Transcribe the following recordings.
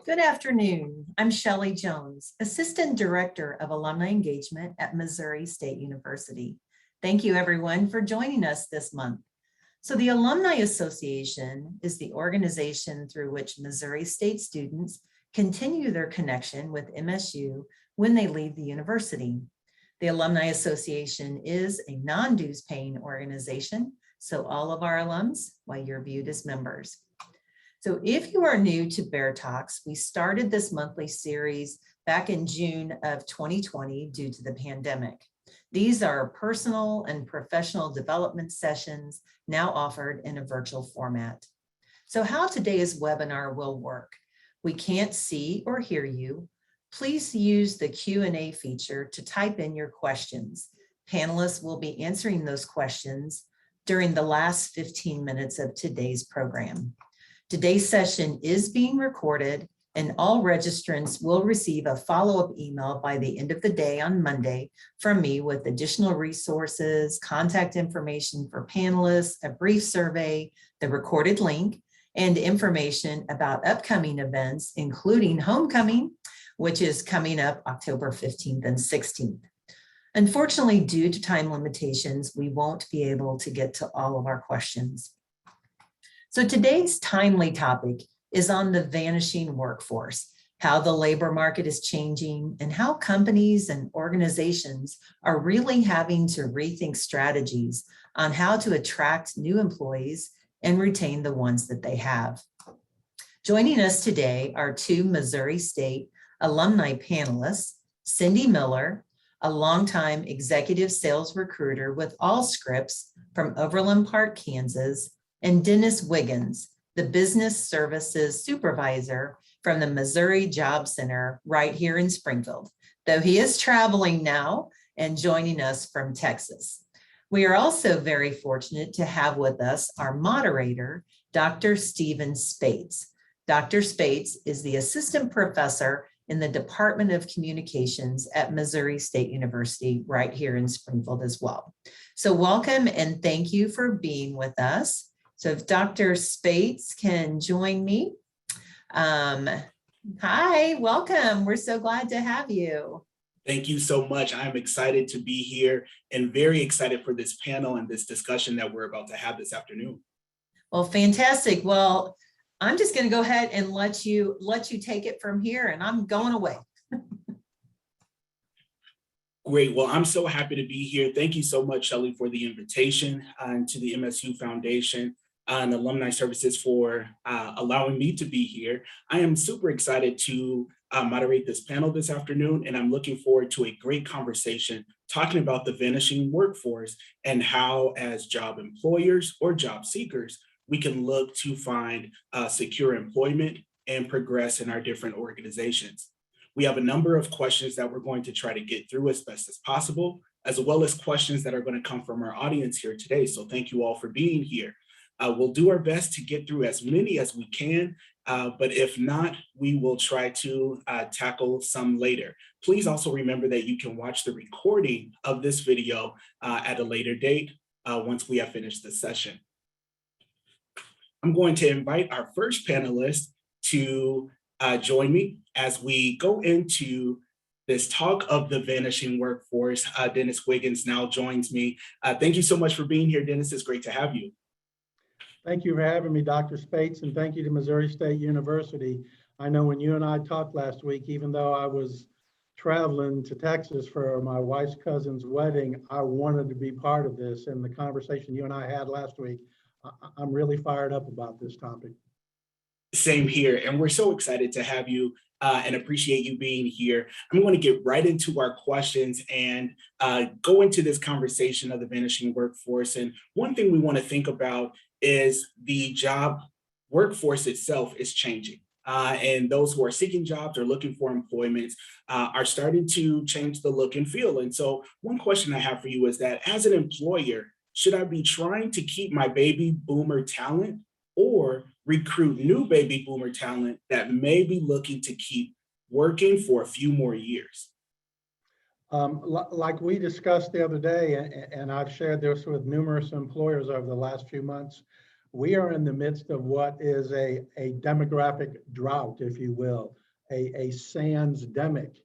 Good afternoon. I'm Shelley Jones, Assistant Director of Alumni Engagement at Missouri State University. Thank you everyone for joining us this month. So the Alumni Association is the organization through which Missouri State students continue their connection with MSU when they leave the university. The Alumni Association is a non-dues paying organization, so all of our alums, well, you're viewed as members. So if you are new to BearTalks, we started this monthly series back in June of 2020 due to the pandemic. These are personal and professional development sessions now offered in a virtual format. So how today's webinar will work. We can't see or hear you. Please use the Q&A feature to type in your questions. Panelists will be answering those questions during the last 15 minutes of today's program. Today's session is being recorded and all registrants will receive a follow-up email by the end of the day on Monday from me with additional resources, contact information for panelists, a brief survey, the recorded link, and information about upcoming events, including Homecoming, which is coming up October 15th and 16th. Unfortunately, due to time limitations, we won't be able to get to all of our questions. So today's timely topic is on the vanishing workforce, how the labor market is changing, and how companies and organizations are really having to rethink strategies on how to attract new employees and retain the ones that they have. Joining us today are two Missouri State alumni panelists, Cindy Miller, a longtime executive sales recruiter with Allscripts from Overland Park, Kansas, and Dennis Wiggins, the business services supervisor from the Missouri Job Center right here in Springfield, though he is traveling now and joining us from Texas. We are also very fortunate to have with us our moderator, Dr. Stephen Spates. Dr. Spates is the assistant professor in the Department of Communications at Missouri State University right here in Springfield as well. So welcome and thank you for being with us. So if Dr. Spates can join me. Hi, welcome. We're so glad to have you. Thank you so much. I'm excited to be here and very excited for this panel and this discussion that we're about to have this afternoon. Well, fantastic. Well, I'm just going to go ahead and let you take it from here, and I'm going away. Great. Well, I'm so happy to be here. Thank you so much, Shelley, for the invitation and to the MSU Foundation and Alumni Services for allowing me to be here. I am super excited to moderate this panel this afternoon, and I'm looking forward to a great conversation talking about the vanishing workforce and how, as job employers or job seekers, we can look to find secure employment and progress in our different organizations. We have a number of questions that we're going to try to get through as best as possible, as well as questions that are going to come from our audience here today. So thank you all for being here. We'll do our best to get through as many as we can, but if not, we will try to tackle some later. Please also remember that you can watch the recording of this video at a later date once we have finished the session. I'm going to invite our first panelist to join me as we go into this talk of the vanishing workforce. Dennis Wiggins now joins me. Thank you so much for being here, Dennis. It's great to have you. Thank you for having me, Dr. Spates, and thank you to Missouri State University. I know when you and I talked last week, even though I was traveling to Texas for my wife's cousin's wedding, I wanted to be part of this. And the conversation you and I had last week, I'm really fired up about this topic. Same here, and we're so excited to have you and appreciate you being here. I'm going to get right into our questions and go into this conversation of the vanishing workforce. And one thing we want to think about is the job workforce itself is changing. And those who are seeking jobs or looking for employment are starting to change the look and feel. And so one question I have for you is that as an employer, should I be trying to keep my baby boomer talent or recruit new baby boomer talent that may be looking to keep working for a few more years? Like we discussed the other day, and I've shared this with numerous employers over the last few months, we are in the midst of what is a demographic drought, if you will, a sans-demic.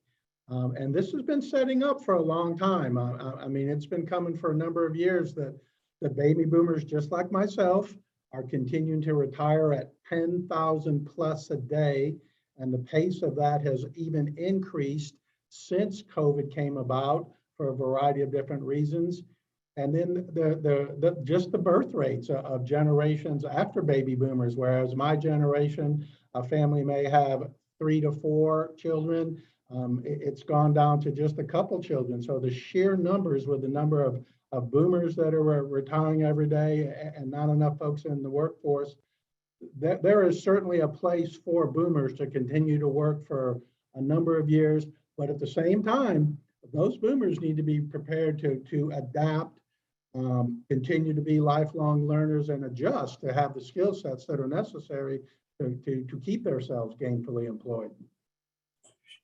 And this has been setting up for a long time. I mean, it's been coming for a number of years that the baby boomers, just like myself, are continuing to retire at 10,000 plus a day. And the pace of that has even increased since COVID came about for a variety of different reasons. And then just the birth rates of generations after baby boomers, whereas my generation, a family may have 3 to 4 children. It's gone down to just a couple children. So the sheer numbers with the number of boomers that are retiring every day and not enough folks in the workforce, there is certainly a place for boomers to continue to work for a number of years. But at the same time, those boomers need to be prepared to adapt, continue to be lifelong learners and adjust to have the skill sets that are necessary to keep themselves gainfully employed.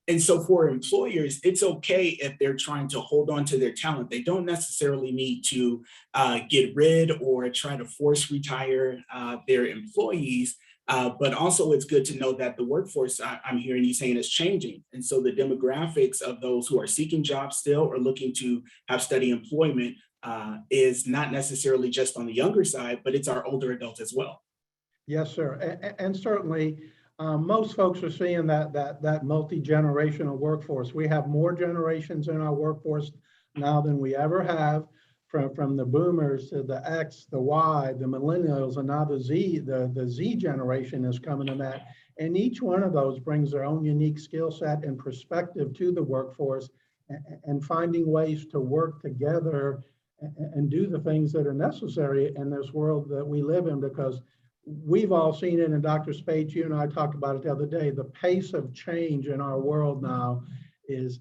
And so for employers, it's okay if they're trying to hold on to their talent. They don't necessarily need to get rid or try to force retire their employees. But also it's good to know that the workforce, I'm hearing you saying, is changing. And so the demographics of those who are seeking jobs still or looking to have steady employment is not necessarily just on the younger side, but it's our older adults as well. Yes, sir. And certainly, most folks are seeing that multi-generational workforce. We have more generations in our workforce now than we ever have, from the boomers to the X, the Y, the millennials, and now the Z generation is coming in that. And each one of those brings their own unique skill set and perspective to the workforce, and finding ways to work together and do the things that are necessary in this world that we live in, because we've all seen it, and Dr. Spates, you and I talked about it the other day. The pace of change in our world now is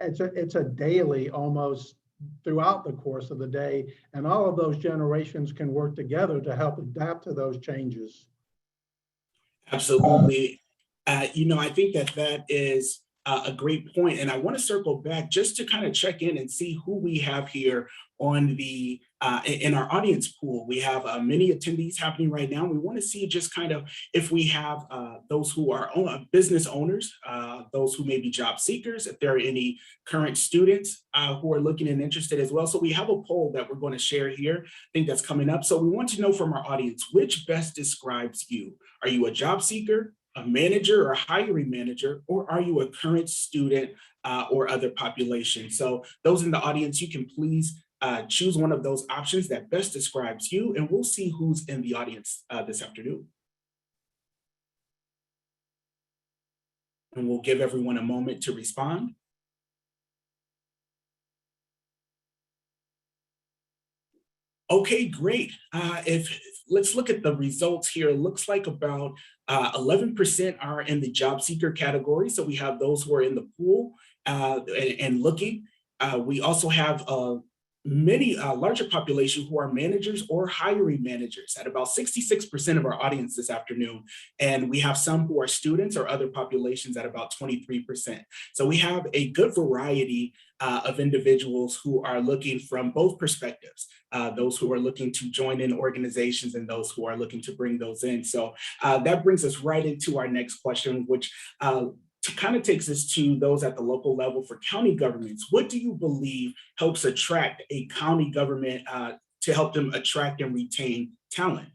it's a daily, almost throughout the course of the day, and all of those generations can work together to help adapt to those changes. Absolutely. I think that is a great point. And I want to circle back just to kind of check in and see who we have here on the in our audience pool. We have many attendees happening right now. We want to see just kind of if we have those who are business owners, those who may be job seekers, if there are any current students who are looking and interested as well. So we have a poll that we're going to share here. I think that's coming up. So we want to know from our audience, which best describes you? Are you a job seeker, a manager or hiring manager, or are you a current student or other population? So those in the audience, you can please choose one of those options that best describes you, and we'll see who's in the audience this afternoon. And we'll give everyone a moment to respond. Okay, great. Let's look at the results here. It looks like about 11% are in the job seeker category. So we have those who are in the pool and looking. We also have many larger population who are managers or hiring managers at about 66% of our audience this afternoon. And we have some who are students or other populations at about 23%. So we have a good variety of individuals who are looking from both perspectives, those who are looking to join in organizations and those who are looking to bring those in. So that brings us right into our next question, which kind of takes us to those at the local level for county governments. What do you believe helps attract a county government to help them attract and retain talent?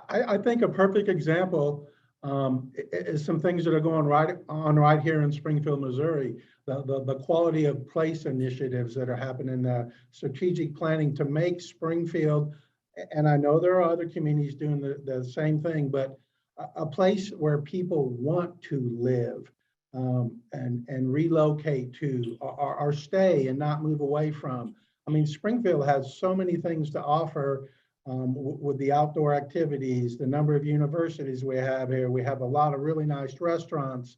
I think a perfect example is some things that are going right here in Springfield, Missouri. The quality of place initiatives that are happening, strategic planning to make Springfield, and I know there are other communities doing the same thing, but a place where people want to live and relocate to or stay and not move away from. I mean, Springfield has so many things to offer with the outdoor activities, the number of universities we have here. We have a lot of really nice restaurants.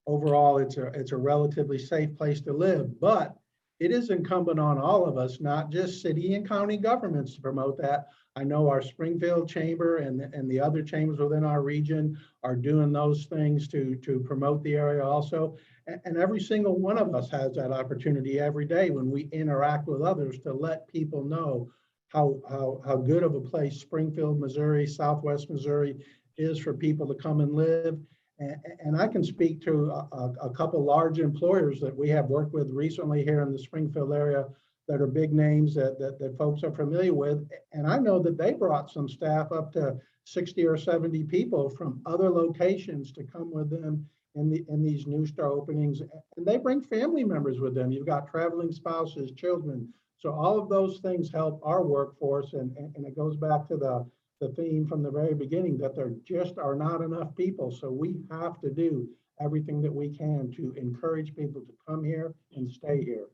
Overall, it's a relatively safe place to live, but it is incumbent on all of us, not just city and county governments, to promote that. I know our Springfield Chamber and the other chambers within our region are doing those things to promote the area also. And every single one of us has that opportunity every day when we interact with others to let people know how good of a place Springfield, Missouri, Southwest Missouri is for people to come and live. And I can speak to a couple large employers that we have worked with recently here in the Springfield area that are big names that folks are familiar with. And I know that they brought some staff up to 60 or 70 people from other locations to come with them in these new store openings. And they bring family members with them. You've got traveling spouses, children. So all of those things help our workforce. And it goes back to the theme from the very beginning that there just are not enough people. So we have to do everything that we can to encourage people to come here and stay here.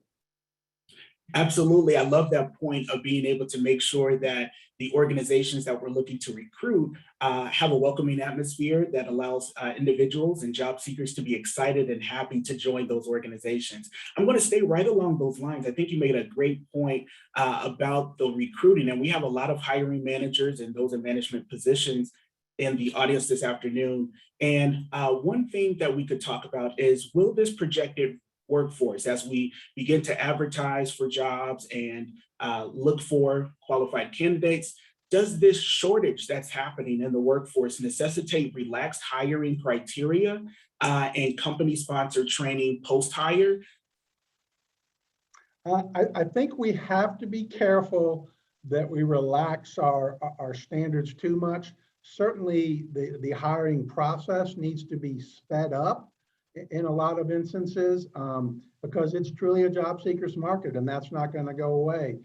Absolutely. I love that point of being able to make sure that the organizations that we're looking to recruit have a welcoming atmosphere that allows individuals and job seekers to be excited and happy to join those organizations. I'm going to stay right along those lines. I think you made a great point about the recruiting, and we have a lot of hiring managers and those in management positions in the audience this afternoon. And one thing that we could talk about is, will this projected workforce, as we begin to advertise for jobs and look for qualified candidates, does this shortage that's happening in the workforce necessitate relaxed hiring criteria and company-sponsored training post-hire? I think we have to be careful that we relax our standards too much. Certainly, the hiring process needs to be sped up in a lot of instances because it's truly a job seekers market, and that's not going to go away.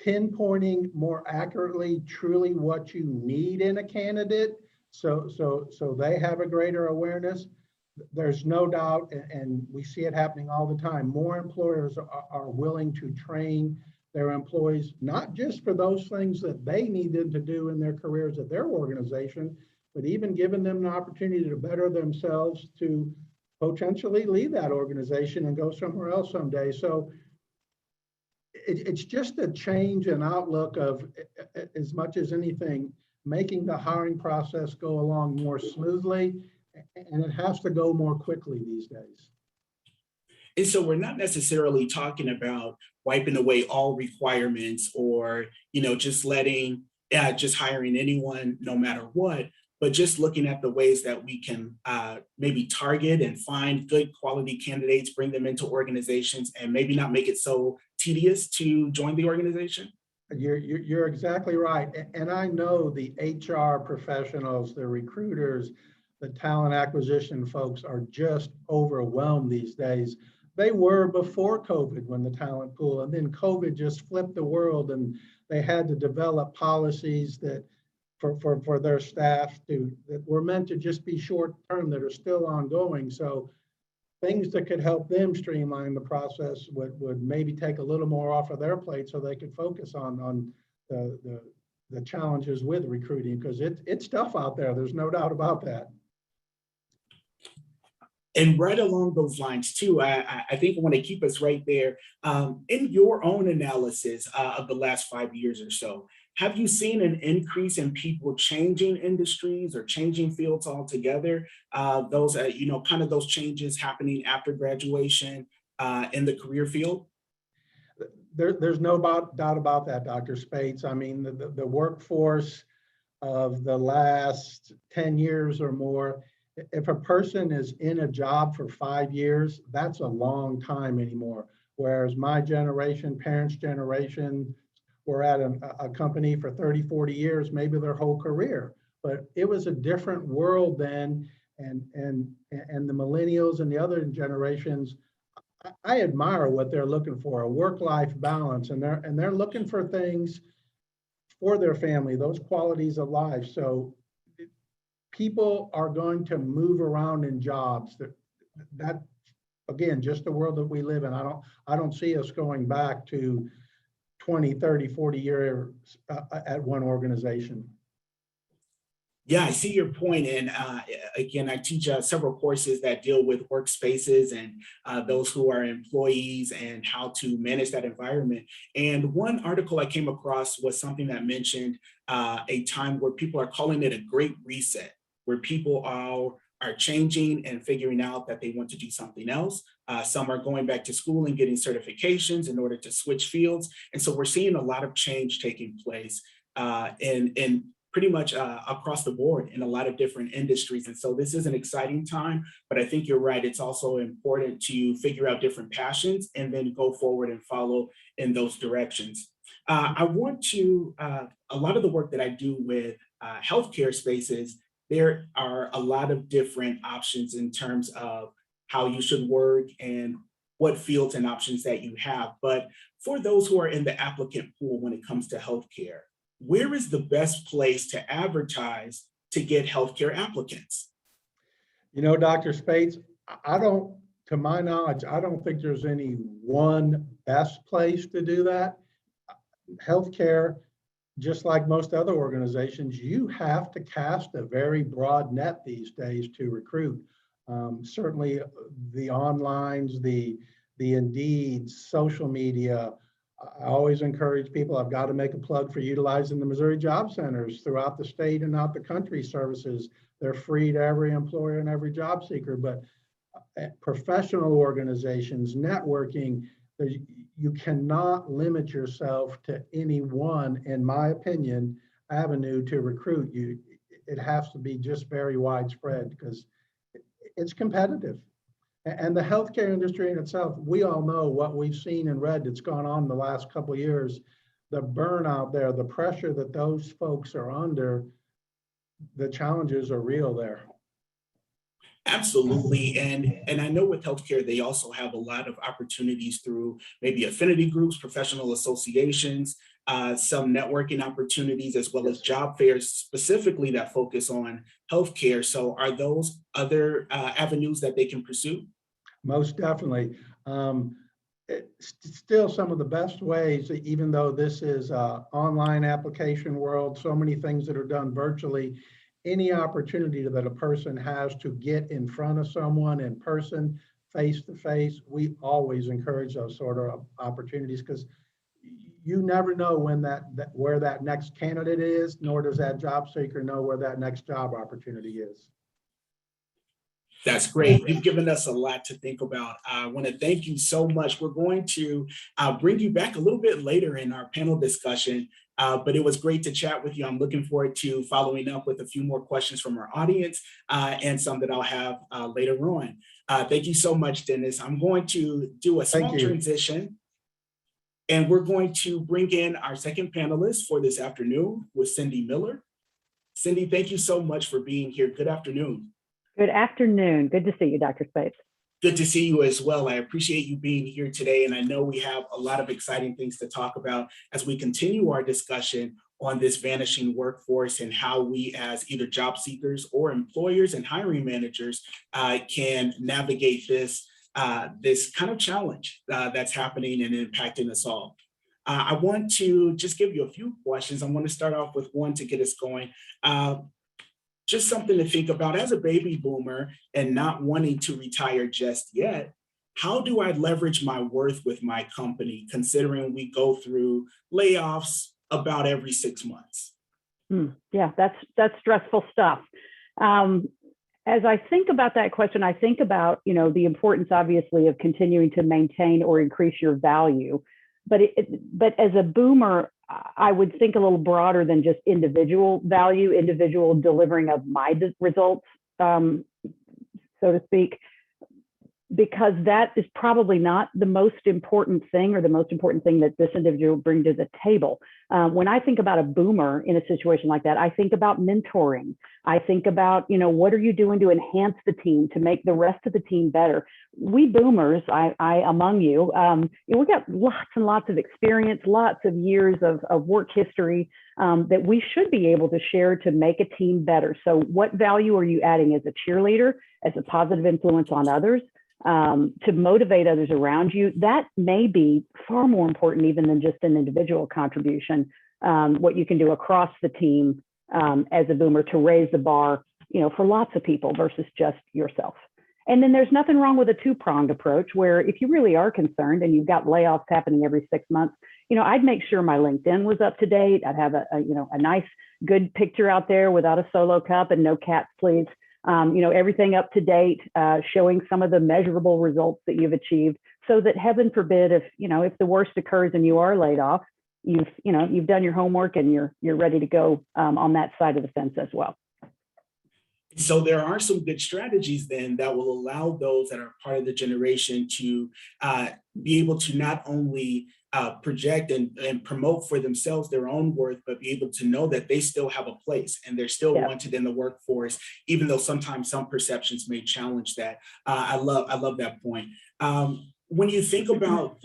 Pinpointing more accurately truly what you need in a candidate so they have a greater awareness. There's no doubt, and we see it happening all the time, more employers are willing to train their employees, not just for those things that they need them to do in their careers at their organization, but even giving them an opportunity to better themselves to potentially leave that organization and go somewhere else someday. So it's just a change in outlook of, as much as anything, making the hiring process go along more smoothly, and it has to go more quickly these days. And so we're not necessarily talking about wiping away all requirements or, just letting, just hiring anyone no matter what, but just looking at the ways that we can maybe target and find good quality candidates, bring them into organizations, and maybe not make it so tedious to join the organization? You're exactly right. And I know the HR professionals, the recruiters, the talent acquisition folks are just overwhelmed these days. They were before COVID when the talent pool, and then COVID just flipped the world, and they had to develop policies that for their staff that were meant to just be short term, that are still ongoing. So things that could help them streamline the process would maybe take a little more off of their plate so they could focus on the challenges with recruiting, because it's tough out there. There's no doubt about that. And right along those lines too, I think I want to keep us right there. In your own analysis of the last 5 years or so, have you seen an increase in people changing industries or changing fields altogether? Those, kind of those changes happening after graduation in the career field? There's no doubt about that, Dr. Spates. I mean, the workforce of the last 10 years or more, if a person is in a job for 5 years, that's a long time anymore. Whereas my generation, parents' generation, were at a company for 30, 40 years, maybe their whole career. But it was a different world then, and the millennials and the other generations, I admire what they're looking for, a work-life balance, and they're looking for things for their family, those qualities of life. So people are going to move around in jobs. That again, just the world that we live in. I don't see us going back to 20, 30, 40 years at one organization. Yeah, I see your point. And again, I teach several courses that deal with workspaces and those who are employees and how to manage that environment. And one article I came across was something that mentioned a time where people are calling it a great reset, where people are changing and figuring out that they want to do something else. Some are going back to school and getting certifications in order to switch fields. And so we're seeing a lot of change taking place in pretty much across the board in a lot of different industries. And so this is an exciting time, but I think you're right. It's also important to figure out different passions and then go forward and follow in those directions. I want to, a lot of the work that I do with healthcare spaces, there are a lot of different options in terms of how you should work and what fields and options that you have. But for those who are in the applicant pool when it comes to healthcare, where is the best place to advertise to get healthcare applicants? You know, Dr. Spates, to my knowledge, I don't think there's any one best place to do that. Healthcare, just like most other organizations, you have to cast a very broad net these days to recruit. Certainly the onlines, the Indeeds, social media. I always encourage people, I've got to make a plug for utilizing the Missouri Job Centers throughout the state and out the country services. They're free to every employer and every job seeker, but professional organizations, networking, you cannot limit yourself to any one, in my opinion, avenue to recruit you. It has to be just very widespread because it's competitive. And the healthcare industry in itself, we all know what we've seen and read that's gone on in the last couple of years, the burnout there, the pressure that those folks are under, the challenges are real there. Absolutely. And I know with healthcare, they also have a lot of opportunities through maybe affinity groups, professional associations, some networking opportunities, as well as job fairs specifically that focus on healthcare. So are those other avenues that they can pursue? Most definitely. It's still some of the best ways, even though this is an online application world, so many things that are done virtually, any opportunity that a person has to get in front of someone in person, face to face, we always encourage those sort of opportunities because you never know when where that next candidate is, nor does that job seeker know where that next job opportunity is. That's great. You've given us a lot to think about. I want to thank you so much. We're going to bring you back a little bit later in our panel discussion, but it was great to chat with you. I'm looking forward to following up with a few more questions from our audience and some that I'll have later on. Thank you so much, Dennis. I'm going to do a small transition, and we're going to bring in our second panelist for this afternoon with Cindy Miller. Cindy, thank you so much for being here. Good afternoon. Good afternoon. Good to see you, Dr. Spates. Good to see you as well. I appreciate you being here today. And I know we have a lot of exciting things to talk about as we continue our discussion on this vanishing workforce and how we as either job seekers or employers and hiring managers can navigate this kind of challenge that's happening and impacting us all. I want to just give you a few questions. I want to start off with one to get us going. Just something to think about as a baby boomer and not wanting to retire just yet. How do I leverage my worth with my company, considering we go through layoffs about every 6 months? Yeah, that's stressful stuff. As I think about that question, I think about, the importance, obviously, of continuing to maintain or increase your value. But as a boomer, I would think a little broader than just individual value, individual delivering of my results, so to speak, because that is probably not the most important thing or the most important thing that this individual brings to the table. When I think about a boomer in a situation like that, I think about mentoring. I think about, what are you doing to enhance the team, to make the rest of the team better? We boomers, I among you, we got lots and lots of experience, lots of years of work history that we should be able to share to make a team better. So what value are you adding as a cheerleader, as a positive influence on others? To motivate others around you, that may be far more important even than just an individual contribution, what you can do across the team as a boomer to raise the bar, for lots of people versus just yourself. And then there's nothing wrong with a two-pronged approach where if you really are concerned and you've got layoffs happening every 6 months, I'd make sure my LinkedIn was up to date. I'd have a nice, good picture out there without a solo cup and no cat sleeves. everything up to date, showing some of the measurable results that you've achieved, so that heaven forbid, if the worst occurs and you are laid off, you've done your homework and you're ready to go on that side of the fence as well. So there are some good strategies then that will allow those that are part of the generation to be able to not only project and promote for themselves their own worth, but be able to know that they still have a place and they're still wanted in the workforce, even though sometimes some perceptions may challenge that. I love that point. When you think about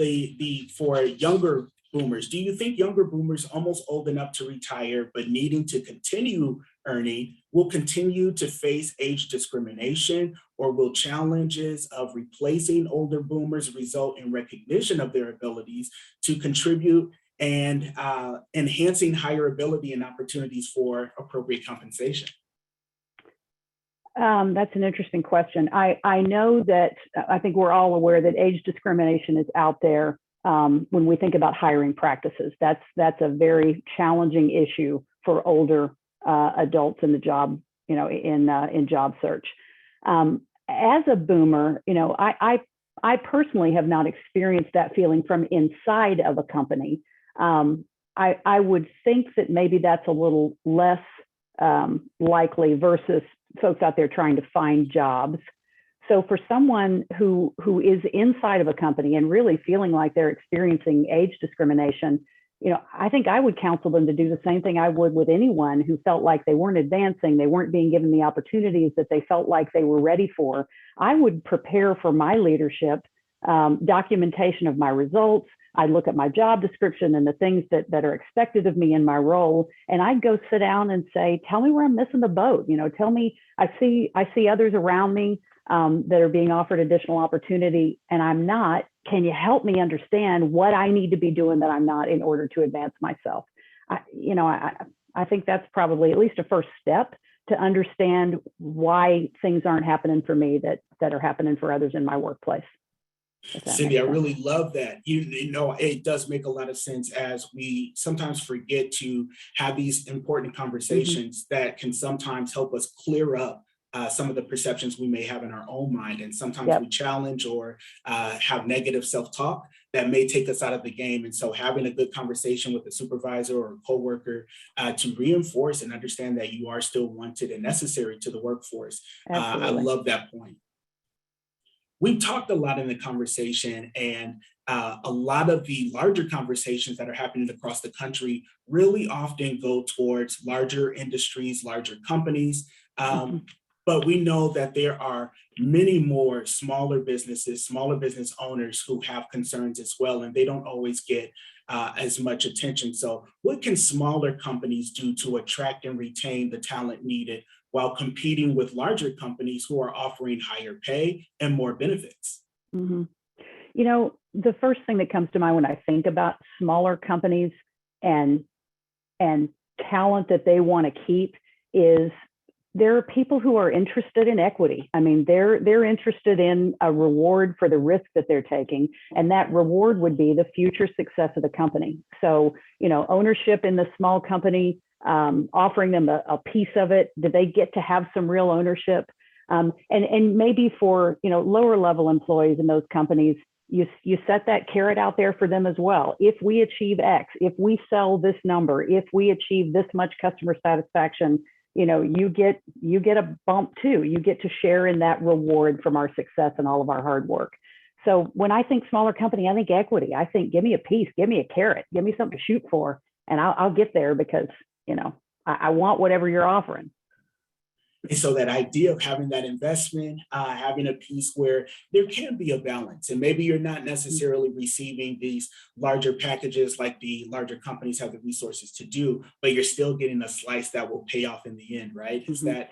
for younger boomers, do you think younger boomers almost old enough to retire but needing to continue earning will continue to face age discrimination, or will challenges of replacing older boomers result in recognition of their abilities to contribute and enhancing higher ability and opportunities for appropriate compensation? That's an interesting question. I know that I think we're all aware that age discrimination is out there when we think about hiring practices. That's a very challenging issue for older adults in the job, in job search. As a boomer, I personally have not experienced that feeling from inside of a company. I would think that maybe that's a little less likely versus folks out there trying to find jobs. So for someone who is inside of a company and really feeling like they're experiencing age discrimination, I think I would counsel them to do the same thing I would with anyone who felt like they weren't advancing, they weren't being given the opportunities that they felt like they were ready for. I would prepare for my leadership, documentation of my results. I'd look at my job description and the things that are expected of me in my role. And I'd go sit down and say, tell me where I'm missing the boat. Tell me, I see others around me that are being offered additional opportunity and I'm not. Can you help me understand what I need to be doing that I'm not in order to advance myself? I think that's probably at least a first step to understand why things aren't happening for me that are happening for others in my workplace. Cindy, I really love that. It does make a lot of sense, as we sometimes forget to have these important conversations that can sometimes help us clear up some of the perceptions we may have in our own mind. And sometimes we challenge or have negative self-talk that may take us out of the game. And so having a good conversation with a supervisor or a coworker to reinforce and understand that you are still wanted and necessary to the workforce. I love that point. We've talked a lot in the conversation, and a lot of the larger conversations that are happening across the country really often go towards larger industries, larger companies. But we know that there are many more smaller businesses, smaller business owners who have concerns as well, and they don't always get as much attention. So what can smaller companies do to attract and retain the talent needed while competing with larger companies who are offering higher pay and more benefits? The first thing that comes to mind when I think about smaller companies and talent that they want to keep is there are people who are interested in equity. I mean, they're interested in a reward for the risk that they're taking, and that reward would be the future success of the company. So, ownership in the small company, offering them a piece of it. Do they get to have some real ownership? And maybe for lower level employees in those companies, you set that carrot out there for them as well. If we achieve X, if we sell this number, if we achieve this much customer satisfaction, you get a bump too. You get to share in that reward from our success and all of our hard work. So when I think smaller company, I think equity. I think give me a piece, give me a carrot, give me something to shoot for, and I'll get there because I want whatever you're offering. And so that idea of having that investment, having a piece where there can be a balance, and maybe you're not necessarily receiving these larger packages like the larger companies have the resources to do, but you're still getting a slice that will pay off in the end, right? Is that?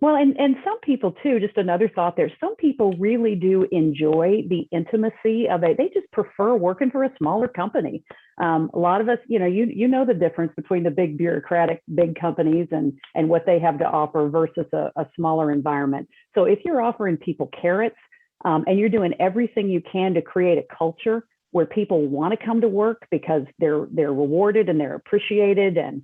Well, and some people too, just another thought there, some people really do enjoy the intimacy of it. They just prefer working for a smaller company. A lot of us, you know the difference between the big bureaucratic, big companies and what they have to offer versus a smaller environment. So if you're offering people carrots and you're doing everything you can to create a culture where people want to come to work because they're rewarded and they're appreciated, and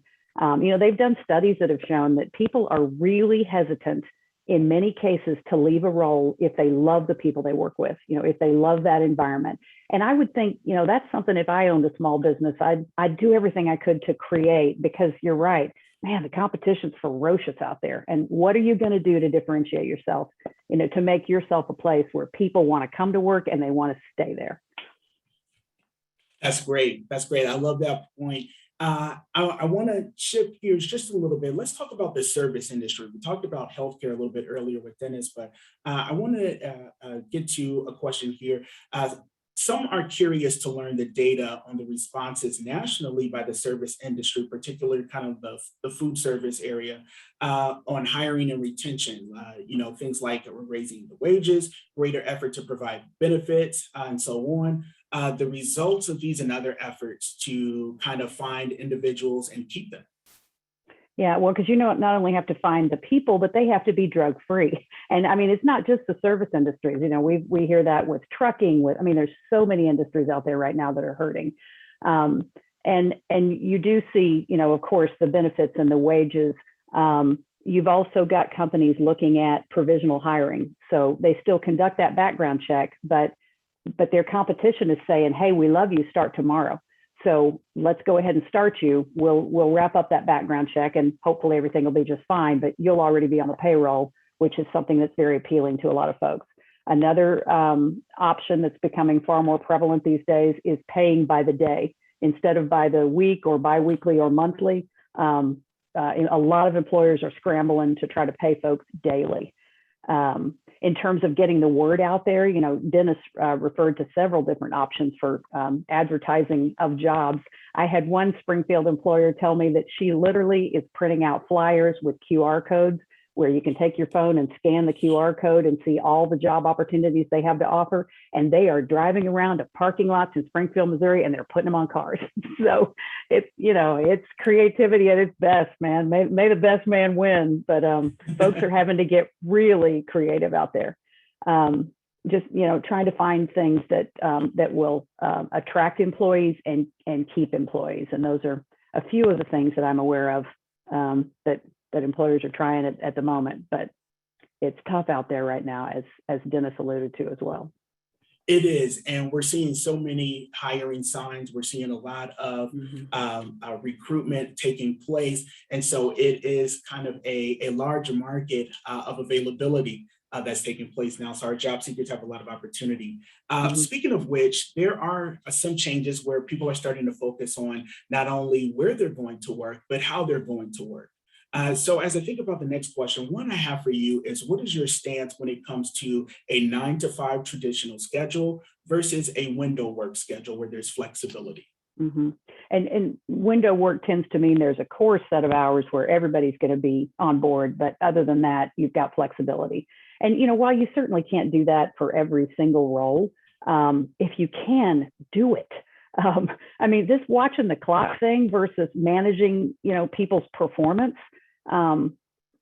they've done studies that have shown that people are really hesitant in many cases to leave a role if they love the people they work with, if they love that environment. And I would think, that's something, if I owned a small business, I'd do everything I could to create, because you're right, man, the competition's ferocious out there. And what are you going to do to differentiate yourself, to make yourself a place where people want to come to work and they want to stay there? That's great. That's great. I love that point. I want to shift gears just a little bit. Let's talk about the service industry. We talked about healthcare a little bit earlier with Dennis, but I want to get to a question here. Some are curious to learn the data on the responses nationally by the service industry, particularly kind of the food service area, on hiring and retention. Things like raising the wages, greater effort to provide benefits, and so on. The results of these and other efforts to kind of find individuals and keep them. Yeah, well, because not only have to find the people, but they have to be drug free. And I mean, it's not just the service industries. We hear that with trucking. There's so many industries out there right now that are hurting. And you do see, of course, the benefits and the wages. You've also got companies looking at provisional hiring. So they still conduct that background check, but their competition is saying, hey, we love you, start tomorrow. So let's go ahead and start you. We'll wrap up that background check and hopefully everything will be just fine, but you'll already be on the payroll, which is something that's very appealing to a lot of folks. Another option that's becoming far more prevalent these days is paying by the day instead of by the week or biweekly or monthly. A lot of employers are scrambling to try to pay folks daily. In terms of getting the word out there, Dennis referred to several different options for advertising of jobs. I had one Springfield employer tell me that she literally is printing out flyers with QR codes where you can take your phone and scan the QR code and see all the job opportunities they have to offer. And they are driving around to parking lots in Springfield, Missouri, and they're putting them on cars. So it's creativity at its best, man. May the best man win. But folks are having to get really creative out there. Just trying to find things that will attract employees and keep employees. And those are a few of the things that I'm aware of that employers are trying at the moment, but it's tough out there right now, as Dennis alluded to as well. It is, and we're seeing so many hiring signs. We're seeing a lot of recruitment taking place, and so it is kind of a large market of availability that's taking place now. So our job seekers have a lot of opportunity. Speaking of which, there are some changes where people are starting to focus on not only where they're going to work, but how they're going to work. So as I think about the next question, one I have for you is, what is your stance when it comes to a 9-to-5 traditional schedule versus a window work schedule where there's flexibility? And window work tends to mean there's a core set of hours where everybody's going to be on board. But other than that, you've got flexibility. And, while you certainly can't do that for every single role, if you can, do it. This watching the clock thing versus managing, people's performance.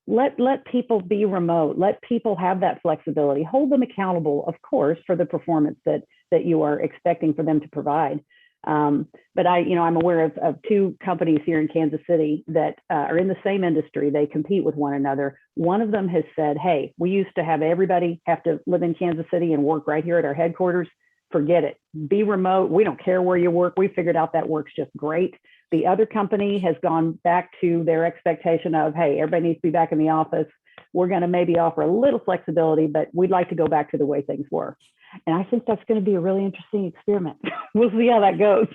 Let people be remote. Let people have that flexibility. Hold them accountable, of course, for the performance that you are expecting for them to provide. But I'm aware of two companies here in Kansas City that are in the same industry. They compete with one another. One of them has said, hey, we used to have everybody have to live in Kansas City and work right here at our headquarters. Forget it. Be remote. We don't care where you work. We figured out that works just great. The other company has gone back to their expectation of, hey, everybody needs to be back in the office. We're going to maybe offer a little flexibility, but we'd like to go back to the way things were. And I think that's going to be a really interesting experiment. We'll see how that goes.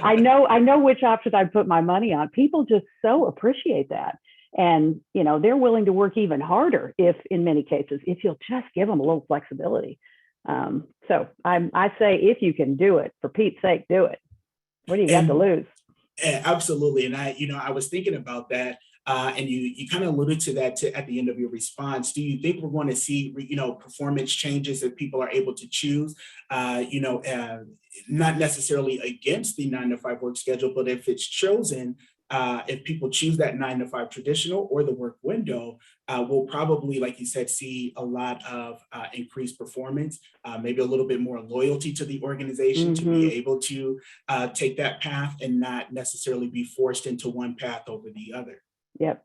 I know which option I'd put my money on. People just so appreciate that. And, they're willing to work even harder in many cases, if you'll just give them a little flexibility. So I say, if you can do it, for Pete's sake, do it. What do you got to lose? Absolutely. And I was thinking about that. And you kind of alluded to that at the end of your response. Do you think we're going to see, performance changes that people are able to choose, not necessarily against the 9-to-5 work schedule, but if it's chosen, if people choose that 9-to-5 traditional or the work window, we'll probably, like you said, see a lot of increased performance, maybe a little bit more loyalty to the organization to be able to take that path and not necessarily be forced into one path over the other. Yep.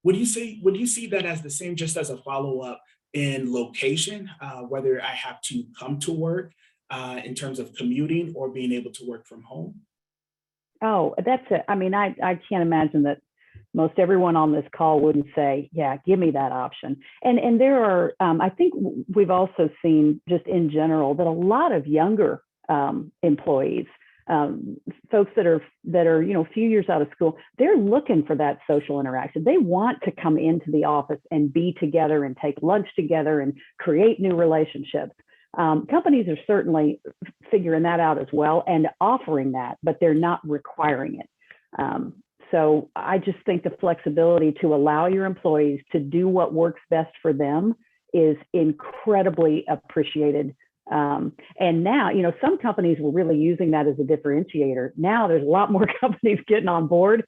would you see that as the same, just as a follow-up in location, whether I have to come to work in terms of commuting or being able to work from home? Oh, that's it. I mean, I can't imagine that most everyone on this call wouldn't say, yeah, give me that option. And there are, I think we've also seen just in general that a lot of younger employees, folks that are, a few years out of school, they're looking for that social interaction. They want to come into the office and be together and take lunch together and create new relationships. Companies are certainly figuring that out as well and offering that, but they're not requiring it. So I just think the flexibility to allow your employees to do what works best for them is incredibly appreciated. And now, some companies were really using that as a differentiator. Now there's a lot more companies getting on board.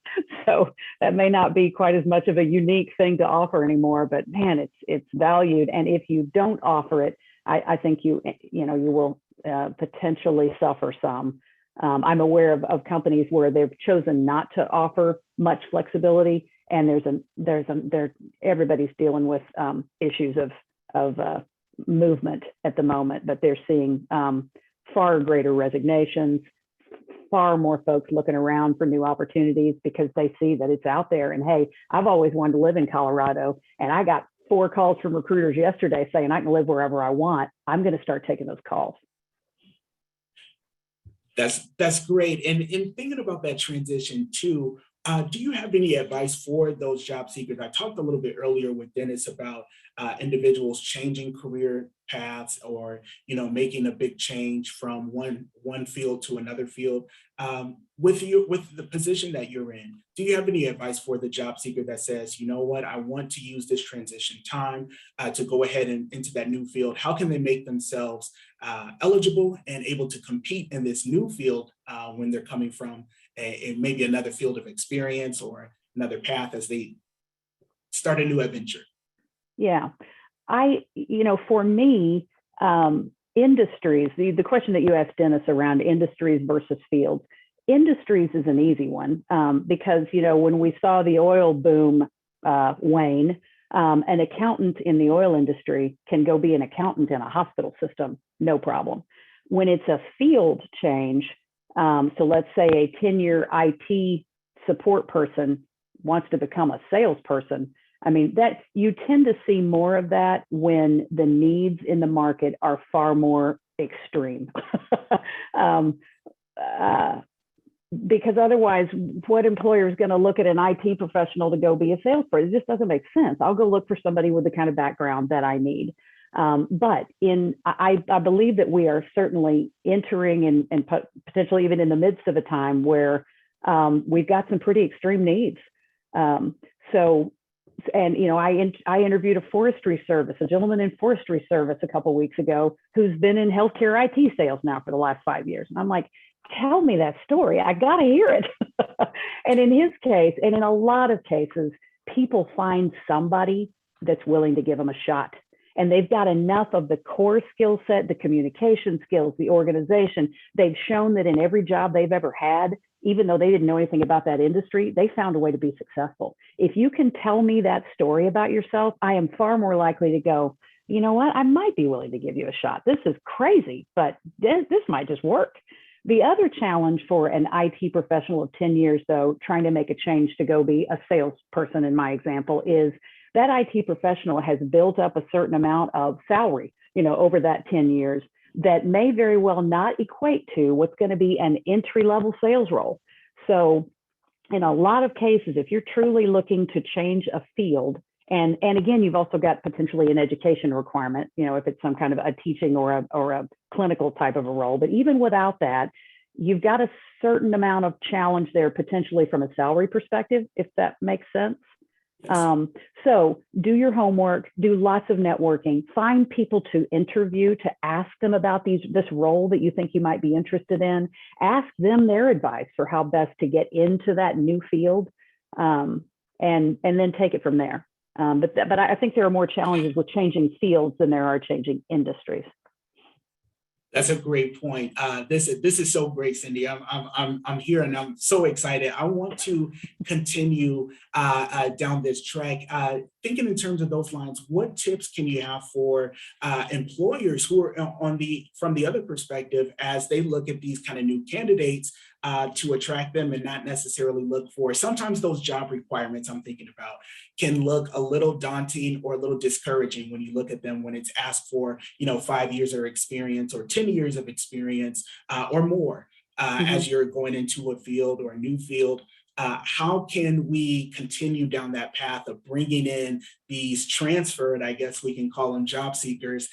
So that may not be quite as much of a unique thing to offer anymore, but man, it's valued. And if you don't offer it, I think you will potentially suffer some. I'm aware of companies where they've chosen not to offer much flexibility, and everybody's dealing with issues of movement at the moment, but they're seeing far greater resignations, far more folks looking around for new opportunities because they see that it's out there. And hey, I've always wanted to live in Colorado, and I got 4 calls from recruiters yesterday saying I can live wherever I want. I'm going to start taking those calls. That's great. And in thinking about that transition too, do you have any advice for those job seekers? I talked a little bit earlier with Dennis about individuals changing career paths or making a big change from one field to another field. With the position that you're in, do you have any advice for the job seeker that says, you know what, I want to use this transition time to go ahead and into that new field? How can they make themselves eligible and able to compete in this new field when they're coming from maybe another field of experience or another path as they start a new adventure? Yeah, for me, industries, the question that you asked Dennis around industries versus fields, industries is an easy one because, when we saw the oil boom wane, an accountant in the oil industry can go be an accountant in a hospital system, no problem. When it's a field change, so let's say a 10-year IT support person wants to become a salesperson. I mean, that you tend to see more of that when the needs in the market are far more extreme. Because otherwise, what employer is going to look at an IT professional to go be a salesperson? It just doesn't make sense. I'll go look for somebody with the kind of background that I need. But I believe that we are certainly entering and potentially even in the midst of a time where we've got some pretty extreme needs. I interviewed a forestry service, a gentleman in forestry service a couple of weeks ago who's been in healthcare IT sales now for the last 5 years. And I'm like, tell me that story. I got to hear it. And in his case, and in a lot of cases, people find somebody that's willing to give them a shot. And they've got enough of the core skill set, the communication skills, the organization. They've shown that in every job they've ever had, even though they didn't know anything about that industry, they found a way to be successful. If you can tell me that story about yourself, I am far more likely to go, you know what, I might be willing to give you a shot. This is crazy, but this might just work. The other challenge for an IT professional of 10 years, though, trying to make a change to go be a salesperson, in my example, is that IT professional has built up a certain amount of salary, over that 10 years that may very well not equate to what's going to be an entry-level sales role. So in a lot of cases, if you're truly looking to change a field, and again, you've also got potentially an education requirement, if it's some kind of a teaching or a clinical type of a role. But even without that, you've got a certain amount of challenge there potentially from a salary perspective, if that makes sense. Yes. So do your homework, do lots of networking, find people to interview, to ask them about this role that you think you might be interested in, ask them their advice for how best to get into that new field, and then take it from there. But I think there are more challenges with changing fields than there are changing industries. That's a great point. This is so great, Cindy. I'm here and I'm so excited. I want to continue down this track. Thinking in terms of those lines, what tips can you have for employers who are from the other perspective as they look at these kind of new candidates to attract them and not necessarily look for sometimes those job requirements I'm thinking about can look a little daunting or a little discouraging when you look at them when it's asked for 5 years of experience or 10 years of experience or more as you're going into a field or a new field. How can we continue down that path of bringing in these transferred, I guess we can call them job seekers,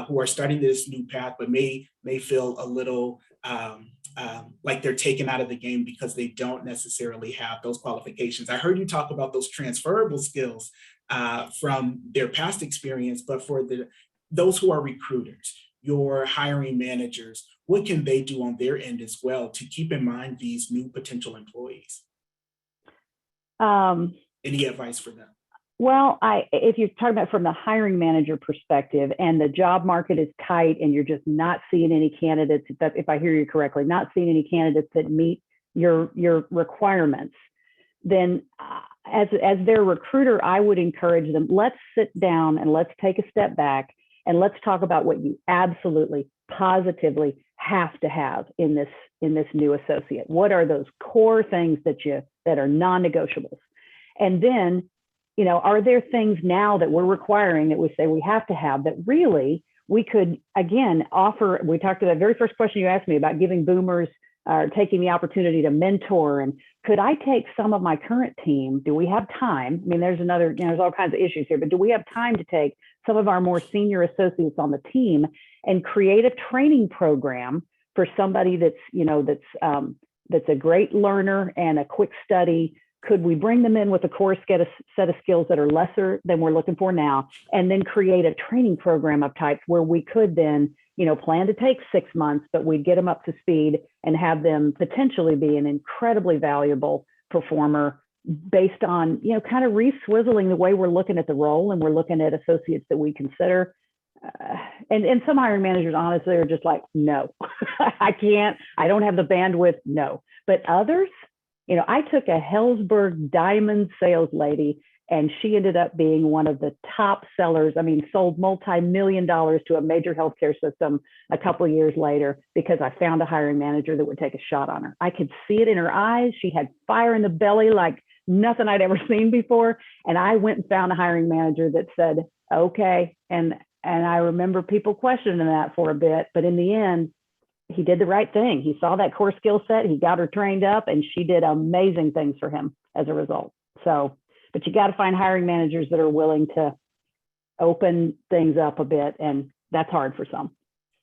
who are starting this new path, but may feel a little like they're taken out of the game because they don't necessarily have those qualifications. I heard you talk about those transferable skills from their past experience, but for those who are recruiters, your hiring managers, what can they do on their end as well to keep in mind these new potential employees? Any advice for them? Well, if you're talking about from the hiring manager perspective and the job market is tight and you're just not seeing any candidates, if I hear you correctly, not seeing any candidates that meet your requirements, then as their recruiter, I would encourage them, let's sit down and let's take a step back and let's talk about what you absolutely, positively have to have in this new associate. What are those core things that are non-negotiables? And then, are there things now that we're requiring that we say we have to have that really we could, again, offer? We talked about the very first question you asked me about giving boomers or taking the opportunity to mentor. And could I take some of my current team? Do we have time? I mean, there's all kinds of issues here, but do we have time to take some of our more senior associates on the team and create a training program for somebody that's a great learner and a quick study? Could we bring them in with a core set of skills that are lesser than we're looking for now, and then create a training program of types where we could then, plan to take 6 months, but we'd get them up to speed and have them potentially be an incredibly valuable performer based on, kind of re-swizzling the way we're looking at the role and we're looking at associates that we consider. And some hiring managers, honestly, are just like, no, I can't, I don't have the bandwidth, no. But others, I took a Hellsberg diamond sales lady and she ended up being one of the top sellers. I mean, sold multi-million dollars to a major healthcare system a couple of years later because I found a hiring manager that would take a shot on her. I could see it in her eyes. She had fire in the belly like nothing I'd ever seen before. And I went and found a hiring manager that said, okay. And I remember people questioning that for a bit, but in the end, he did the right thing. He saw that core skill set, he got her trained up, and she did amazing things for him as a result. So, but you got to find hiring managers that are willing to open things up a bit, and that's hard for some.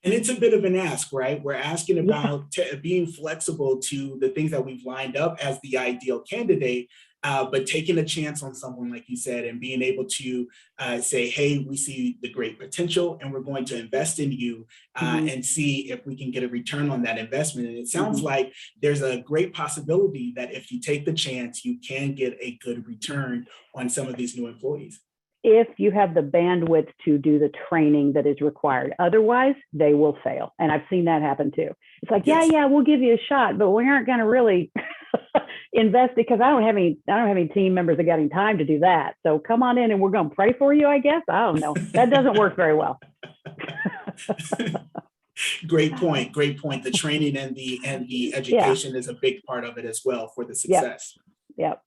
And it's a bit of an ask, right? We're asking about being flexible to the things that we've lined up as the ideal candidate, but taking a chance on someone, like you said, and being able to say, hey, we see the great potential and we're going to invest in you and see if we can get a return on that investment. And it sounds like there's a great possibility that if you take the chance, you can get a good return on some of these new employees. If you have the bandwidth to do the training that is required. Otherwise, they will fail. And I've seen that happen too. It's like, yeah, we'll give you a shot, but we aren't going to really invest because I don't have any team members that got any time to do that. So come on in and we're going to pray for you, I guess. I don't know. That doesn't work very well. Great point. The training and the education is a big part of it as well for the success. Yep.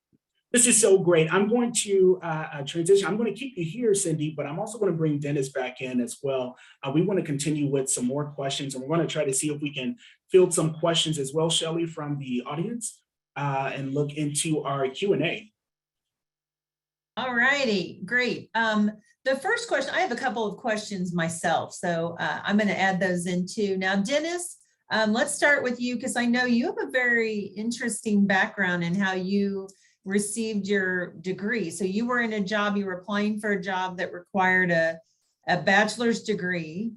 This is so great. I'm going to transition. I'm going to keep you here, Cindy, but I'm also going to bring Dennis back in as well. We want to continue with some more questions, and we're going to try to see if we can field some questions as well, Shelley, from the audience, and look into our Q&A. All righty, great. The first question, I have a couple of questions myself, so I'm going to add those in too. Now, Dennis, let's start with you because I know you have a very interesting background in how you received your degree. So you were in a job, you were applying for a job that required a bachelor's degree,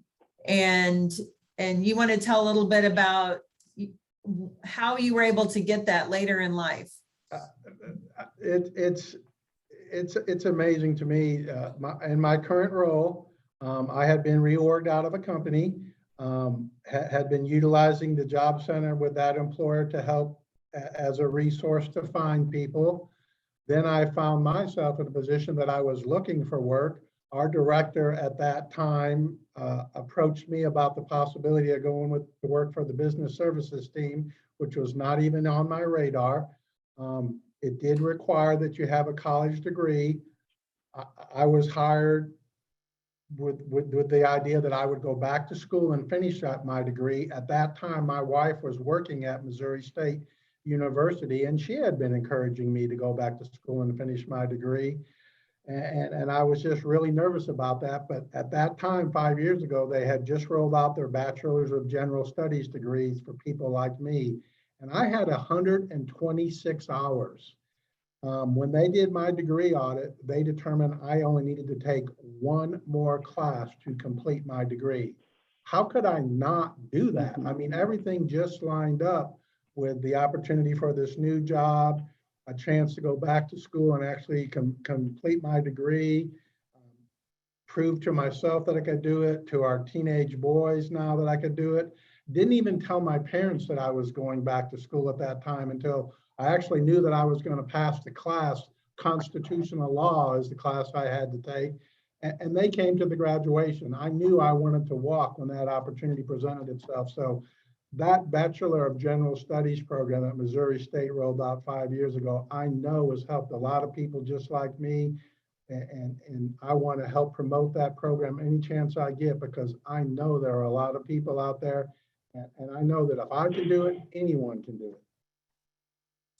and you want to tell a little bit about how you were able to get that later in life. It's amazing to me. In my current role, I had been reorged out of a company. had been utilizing the job center with that employer to help as a resource to find people. Then I found myself in a position that I was looking for work. Our director at that time approached me about the possibility of going to work for the business services team, which was not even on my radar. It did require that you have a college degree. I was hired with the idea that I would go back to school and finish up my degree. At that time, my wife was working at Missouri State University, and she had been encouraging me to go back to school and finish my degree. And I was just really nervous about that. But at that time, 5 years ago, they had just rolled out their Bachelor's of General Studies degrees for people like me. And I had 126 hours. When they did my degree audit, they determined I only needed to take one more class to complete my degree. How could I not do that? I mean, everything just lined up with the opportunity for this new job, a chance to go back to school and actually complete my degree, prove to myself that I could do it, to our teenage boys now that I could do it. Didn't even tell my parents that I was going back to school at that time until I actually knew that I was going to pass the class. Constitutional law is the class I had to take. And they came to the graduation. I knew I wanted to walk when that opportunity presented itself. So that Bachelor of General Studies program that Missouri State rolled out 5 years ago, I know has helped a lot of people just like me. And I want to help promote that program any chance I get, because I know there are a lot of people out there. And I know that if I can do it, anyone can do it.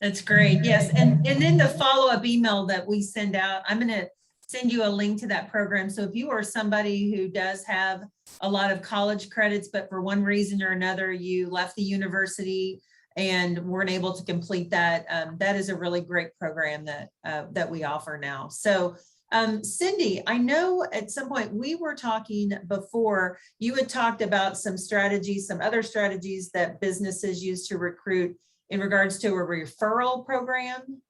That's great. Yes. And then the follow-up email that we send out, I'm going to send you a link to that program. So if you are somebody who does have a lot of college credits, but for one reason or another, you left the university and weren't able to complete that, that is a really great program that we offer now. So Cindy, I know at some point we were talking before, you had talked about some strategies, some other strategies that businesses use to recruit in regards to a referral program.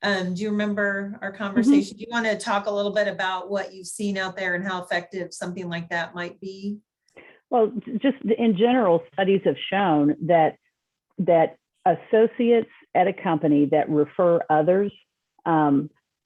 Do you remember our conversation? Do you want to talk a little bit about what you've seen out there and how effective something like that might be? Well, just in general, studies have shown that associates at a company that refer others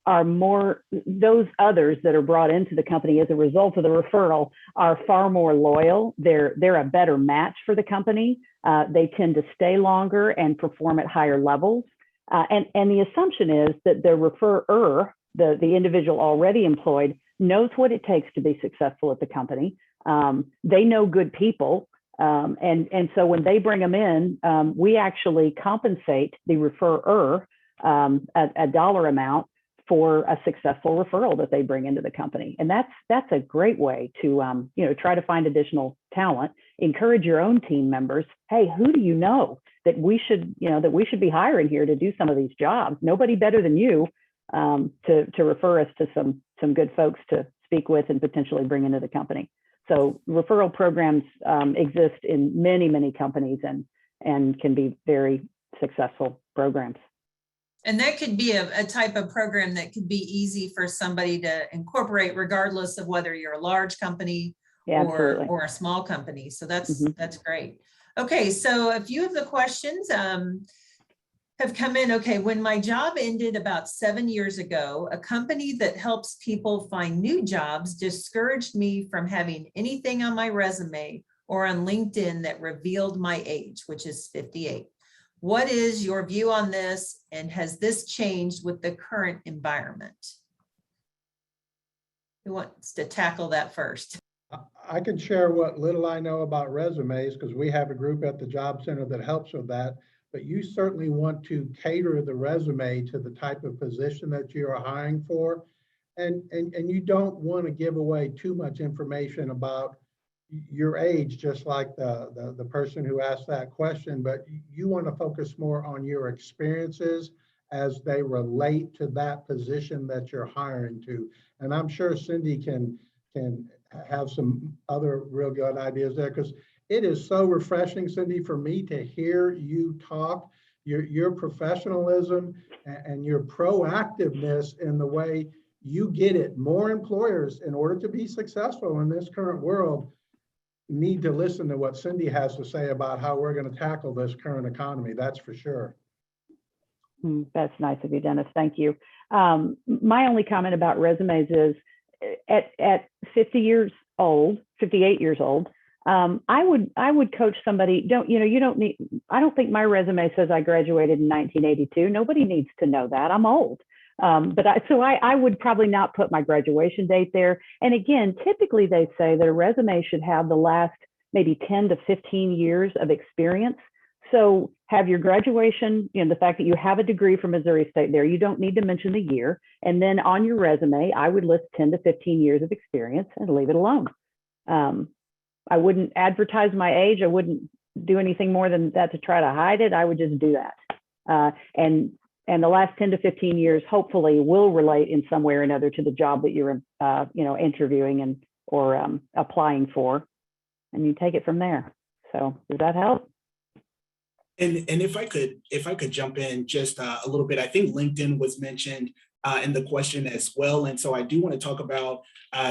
are more, those others that are brought into the company as a result of the referral are far more loyal. They're a better match for the company. They tend to stay longer and perform at higher levels. And the assumption is that the referrer, the individual already employed, knows what it takes to be successful at the company. They know good people. And so when they bring them in, we actually compensate the referrer a dollar amount for a successful referral that they bring into the company. And that's a great way to try to find additional talent, encourage your own team members. Hey, who do you know that we should be hiring here to do some of these jobs? Nobody better than you to refer us to some good folks to speak with and potentially bring into the company. So referral programs exist in many, many companies and can be very successful programs. And that could be a type of program that could be easy for somebody to incorporate, regardless of whether you're a large company or a small company. So that's great. Okay, so a few of the questions have come in. Okay, when my job ended about 7 years ago, a company that helps people find new jobs discouraged me from having anything on my resume or on LinkedIn that revealed my age, which is 58. What is your view on this, and has this changed with the current environment? Who wants to tackle that first? I can share what little I know about resumes, because we have a group at the job center that helps with that. But you certainly want to cater the resume to the type of position that you are hiring for. And you don't want to give away too much information about your age, just like the person who asked that question, but you want to focus more on your experiences as they relate to that position that you're hiring to. And I'm sure Cindy can have some other real good ideas there, because it is so refreshing, Cindy, for me to hear you talk, your professionalism and your proactiveness in the way you get it. More employers, in order to be successful in this current world, need to listen to what Cindy has to say about how we're going to tackle this current economy. That's for sure. That's nice of you, Dennis. Thank you. My only comment about resumes is at 50 years old, 58 years old, I would coach somebody. I don't think my resume says I graduated in 1982. Nobody needs to know that. I'm old. So I would probably not put my graduation date there. And again, typically they say that a resume should have the last maybe 10 to 15 years of experience. So have your graduation, the fact that you have a degree from Missouri State there, you don't need to mention the year. And then on your resume, I would list 10 to 15 years of experience and leave it alone. I wouldn't advertise my age. I wouldn't do anything more than that to try to hide it. I would just do that. And the last 10 to 15 years, hopefully, will relate in some way or another to the job that you're, interviewing or applying for, and you take it from there. So does that help? And if I could jump in just a little bit, I think LinkedIn was mentioned in the question as well. And so I do want to talk about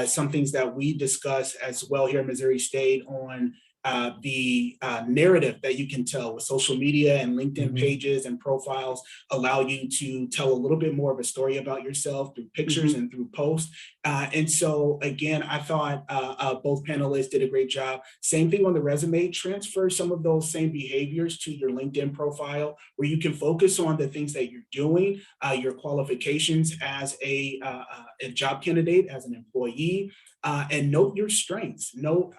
some things that we discuss as well here at Missouri State on the narrative that you can tell with social media and LinkedIn pages and profiles allow you to tell a little bit more of a story about yourself through pictures and through posts. And so again, I thought both panelists did a great job. Same thing on the resume, transfer some of those same behaviors to your LinkedIn profile where you can focus on the things that you're doing, your qualifications as a job candidate, as an employee, and note your strengths. Note,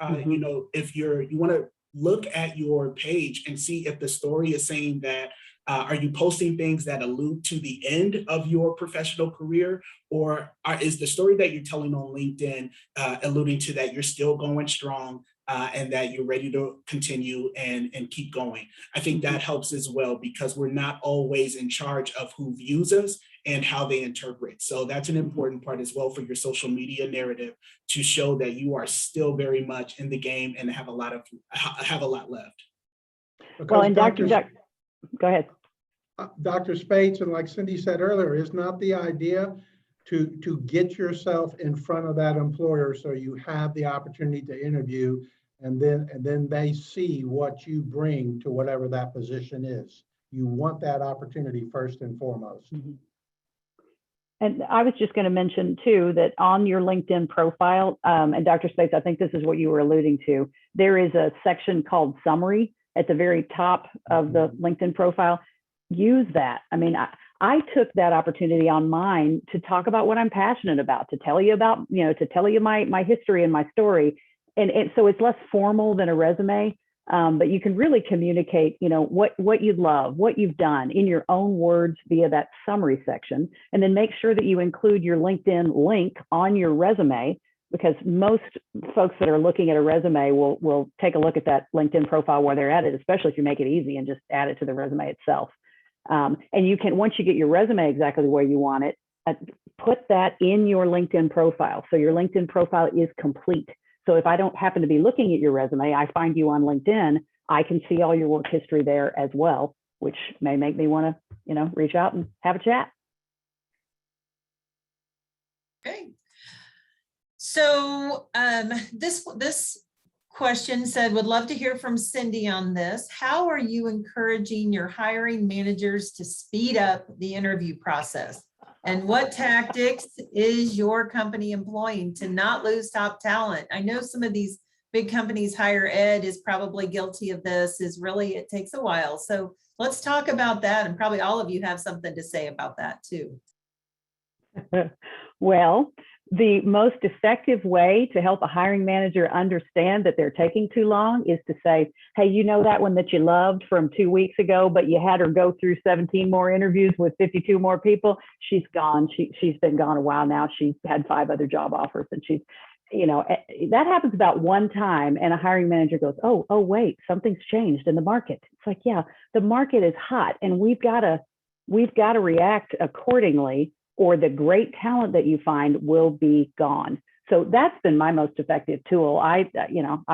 if you want to look at your page and see if the story is saying that, are you posting things that allude to the end of your professional career, or is the story that you're telling on LinkedIn alluding to that you're still going strong and that you're ready to continue and keep going? I think that helps as well because we're not always in charge of who views us and how they interpret. So that's an important part as well for your social media narrative to show that you are still very much in the game and have a lot left. Because and go ahead. Dr. Spates, and like Cindy said earlier, is not the idea to get yourself in front of that employer so you have the opportunity to interview and then they see what you bring to whatever that position is. You want that opportunity first and foremost. And I was just going to mention too that on your LinkedIn profile, and Dr. Spates, I think this is what you were alluding to, there is a section called summary at the very top of the LinkedIn profile. Use that. I mean, I took that opportunity on mine to talk about what I'm passionate about, to tell you about, to tell you my history and my story. And so it's less formal than a resume, but you can really communicate, what you love, what you've done in your own words via that summary section, and then make sure that you include your LinkedIn link on your resume, because most folks that are looking at a resume will take a look at that LinkedIn profile where they're at it, especially if you make it easy and just add it to the resume itself. And you can, once you get your resume exactly where you want it, put that in your LinkedIn profile. So your LinkedIn profile is complete. So if I don't happen to be looking at your resume, I find you on LinkedIn, I can see all your work history there as well, which may make me want to, reach out and have a chat. Okay. So this question said, would love to hear from Cindy on this. How are you encouraging your hiring managers to speed up the interview process? And what tactics is your company employing to not lose top talent? I know some of these big companies, higher ed is probably guilty of this, it takes a while. So let's talk about that. And probably all of you have something to say about that too. Well, the most effective way to help a hiring manager understand that they're taking too long is to say, hey, that one that you loved from 2 weeks ago, but you had her go through 17 more interviews with 52 more people. She's gone. She's been gone a while now. She's had 5 other job offers, and she's, that happens about one time. And a hiring manager goes, oh, wait, something's changed in the market. It's like, yeah, the market is hot and we've got to react accordingly, or the great talent that you find will be gone. So that's been my most effective tool. I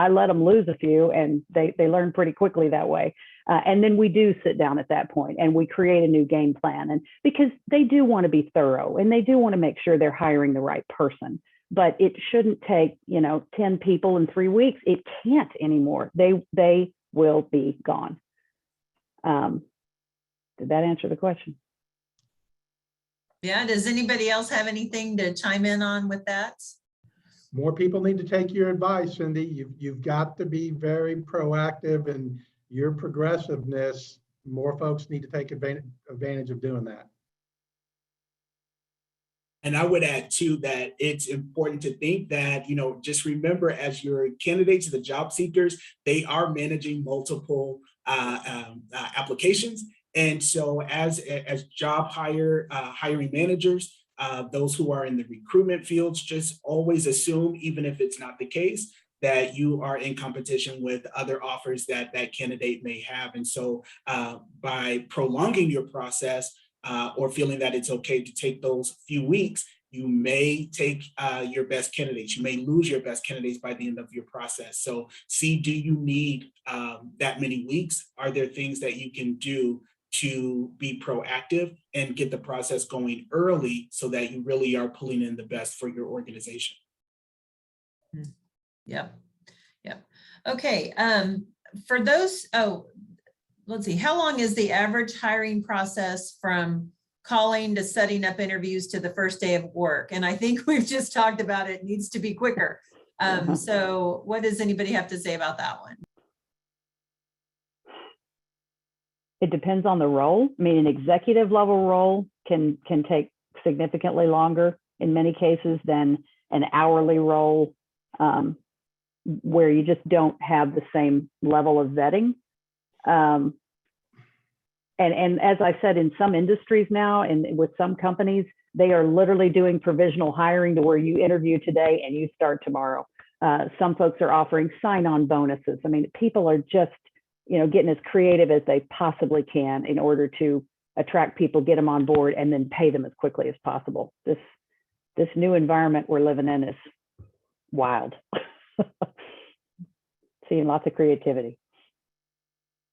let them lose a few and they learn pretty quickly that way. And then we do sit down at that point and we create a new game plan. And because they do want to be thorough and they do want to make sure they're hiring the right person. but it shouldn't take, 10 people in 3 weeks. It can't anymore. They will be gone. Did that answer the question? Yeah, does anybody else have anything to chime in on with that? More people need to take your advice, Cindy. You've got to be very proactive in your progressiveness. More folks need to take advantage of doing that. And I would add too that it's important to think that, just remember as your candidates, the job seekers, they are managing multiple applications. And so as job hiring managers, those who are in the recruitment fields, just always assume, even if it's not the case, that you are in competition with other offers that that candidate may have. And so by prolonging your process, or feeling that it's okay to take those few weeks, you may take your best candidates. You may lose your best candidates by the end of your process. So see, do you need that many weeks? Are there things that you can do to be proactive and get the process going early so that you really are pulling in the best for your organization? Yep. Okay. For those, let's see, how long is the average hiring process from calling to setting up interviews to the first day of work? And I think we've just talked about it needs to be quicker. So what does anybody have to say about that one? It depends on the role. I mean, an executive level role can take significantly longer in many cases than an hourly role, where you just don't have the same level of vetting. And as I said, in some industries now and with some companies, they are literally doing provisional hiring to where you interview today and you start tomorrow. Some folks are offering sign-on bonuses. I mean, people are just, getting as creative as they possibly can in order to attract people, get them on board, and then pay them as quickly as possible. This new environment we're living in is wild. Seeing lots of creativity.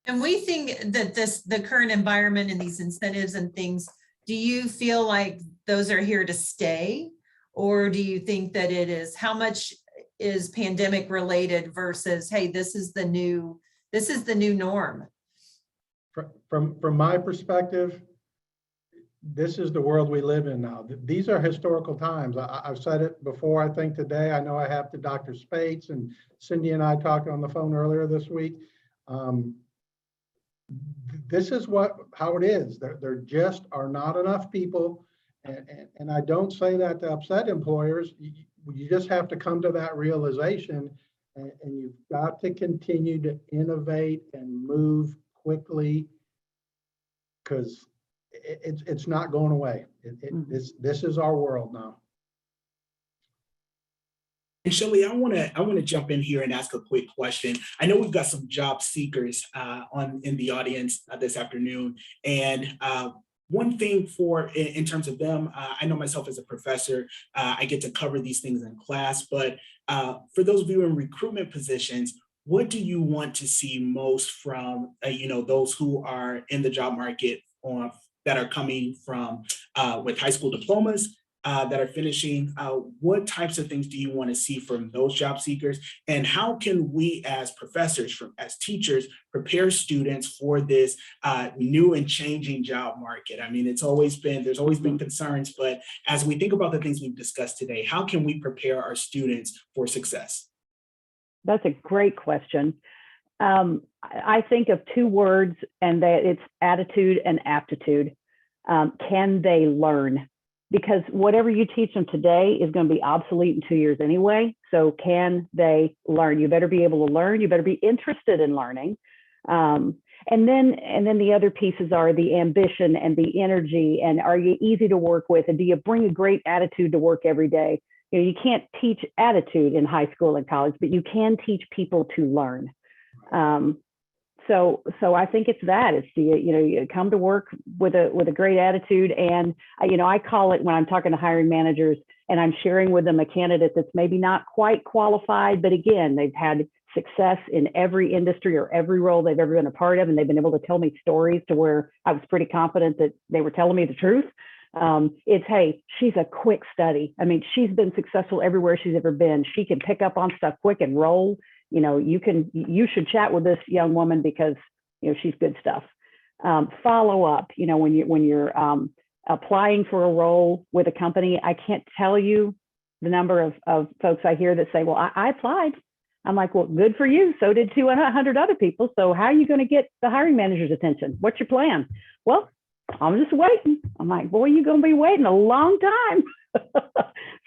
And we think that the current environment and these incentives and things, do you feel like those are here to stay? Or do you think that it is, how much is pandemic related versus, hey, this is the new norm? From my perspective, this is the world we live in now. These are historical times. I've said it before, I think today. I know I have to Dr. Spates, and Cindy and I talked on the phone earlier this week. This is how it is. There just are not enough people. And I don't say that to upset employers. You just have to come to that realization, and you've got to continue to innovate and move quickly, because it's not going away. This is our world now. And Shelley, I want to jump in here and ask a quick question. I know we've got some job seekers in the audience this afternoon, and one thing in terms of them, I know myself as a professor, I get to cover these things in class, but for those of you in recruitment positions, what do you want to see most from those who are in the job market that are coming from with high school diplomas, that are finishing? What types of things do you want to see from those job seekers? And how can we as professors, as teachers, prepare students for this new and changing job market? I mean, there's always been concerns, but as we think about the things we've discussed today, how can we prepare our students for success? That's a great question. I think of two words, and that it's attitude and aptitude. Can they learn? Because whatever you teach them today is going to be obsolete in 2 years anyway. So can they learn? You better be able to learn. You better be interested in learning. And then the other pieces are the ambition and the energy, and are you easy to work with? And do you bring a great attitude to work every day? You can't teach attitude in high school and college, but you can teach people to learn. So I think it's that. It's you come to work with a great attitude, and I call it, when I'm talking to hiring managers and I'm sharing with them a candidate that's maybe not quite qualified, but again, they've had success in every industry or every role they've ever been a part of, and they've been able to tell me stories to where I was pretty confident that they were telling me the truth. It's, hey, she's a quick study. I mean, she's been successful everywhere she's ever been. She can pick up on stuff quick and roll. You know, you should chat with this young woman because, you know, she's good stuff. Follow up, you know, when you're applying for a role with a company, I can't tell you the number of folks I hear that say, well, I applied. I'm like, well, good for you. So did 200 other people. So how are you going to get the hiring manager's attention? What's your plan? Well, I'm just waiting. I'm like, boy, you're going to be waiting a long time.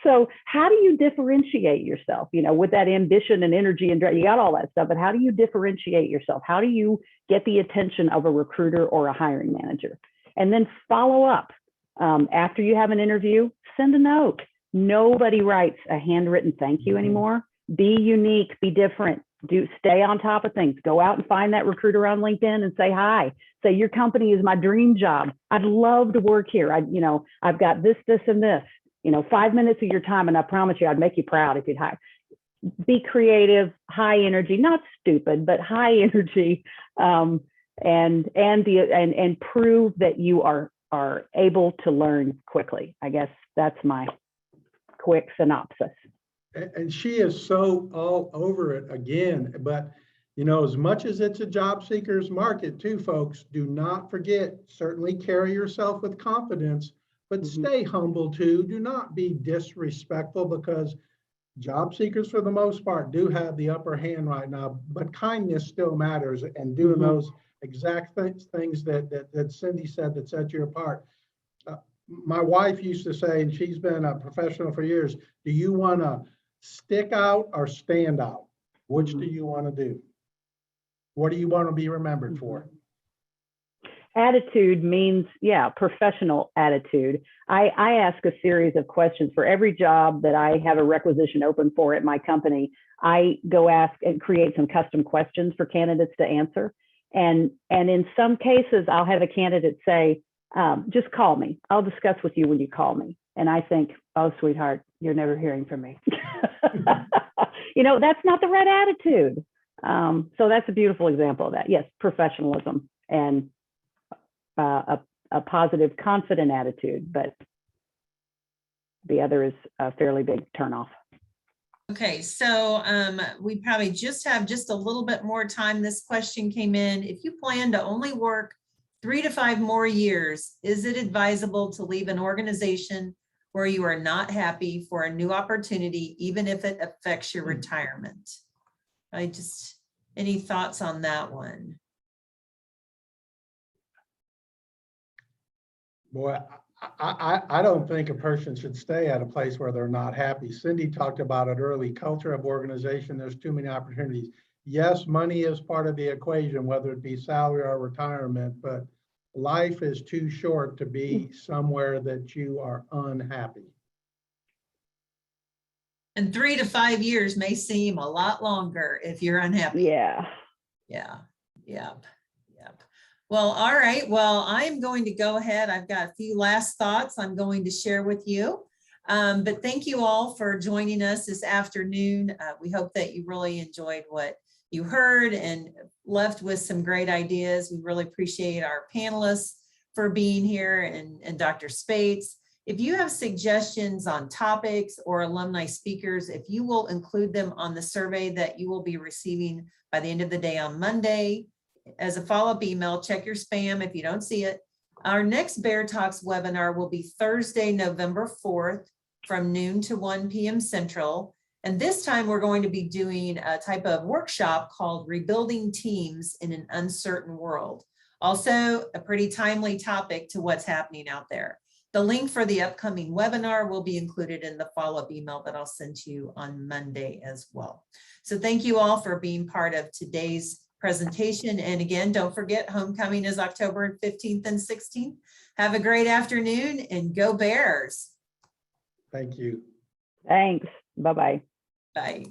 So how do you differentiate yourself, you know, with that ambition and energy and you got all that stuff, but how do you differentiate yourself? How do you get the attention of a recruiter or a hiring manager? And then follow up. After you have an interview, send a note. Nobody writes a handwritten thank you anymore. Be unique, be different, stay on top of things. Go out and find that recruiter on LinkedIn and say hi. Say your company is my dream job. I'd love to work here. I've got this, this, and this. 5 minutes of your time, and I promise you, I'd make you proud if you'd hire. Be creative, high energy, not stupid, but high energy, and prove that you are able to learn quickly. I guess that's my quick synopsis. And she is so all over it again, but as much as it's a job seeker's market too, folks, do not forget, certainly carry yourself with confidence, but stay humble too. Do not be disrespectful, because job seekers for the most part do have the upper hand right now, but kindness still matters, and doing those exact things that Cindy said that set you apart. My wife used to say, and she's been a professional for years, do you want to stick out or stand out? Which do you want to do? What do you want to be remembered for? Attitude means, professional attitude. I ask a series of questions for every job that I have a requisition open for at my company. I go ask and create some custom questions for candidates to answer. And in some cases, I'll have a candidate say, just call me. I'll discuss with you when you call me. And I think, oh, sweetheart, you're never hearing from me. That's not the right attitude. So that's a beautiful example of that. Yes, professionalism and a positive, confident attitude, but the other is a fairly big turnoff. Okay, so we probably just have just a little bit more time. This question came in. If you plan to only work 3 to 5 more years, is it advisable to leave an organization where you are not happy for a new opportunity, even if it affects your retirement? Any thoughts on that one? Boy, I don't think a person should stay at a place where they're not happy. Cindy talked about it early, culture of organization, there's too many opportunities. Yes, money is part of the equation, whether it be salary or retirement, but life is too short to be somewhere that you are unhappy. And 3 to 5 years may seem a lot longer if you're unhappy. Yeah. Yep. Well, all right. Well, I'm going to go ahead. I've got a few last thoughts I'm going to share with you. But thank you all for joining us this afternoon. We hope that you really enjoyed what you heard and left with some great ideas. We really appreciate our panelists for being here and Dr. Spates. If you have suggestions on topics or alumni speakers, if you will include them on the survey that you will be receiving by the end of the day on Monday, as a follow-up email, check your spam if you don't see it. Our next BearTalks webinar will be Thursday, November 4th from noon to 1 p.m. Central. And this time we're going to be doing a type of workshop called Rebuilding Teams in an Uncertain World. Also a pretty timely topic to what's happening out there. The link for the upcoming webinar will be included in the follow-up email that I'll send to you on Monday as well. So thank you all for being part of today's presentation. And again, don't forget, homecoming is October 15th and 16th. Have a great afternoon and go Bears. Thank you. Thanks. Bye-bye. Bye.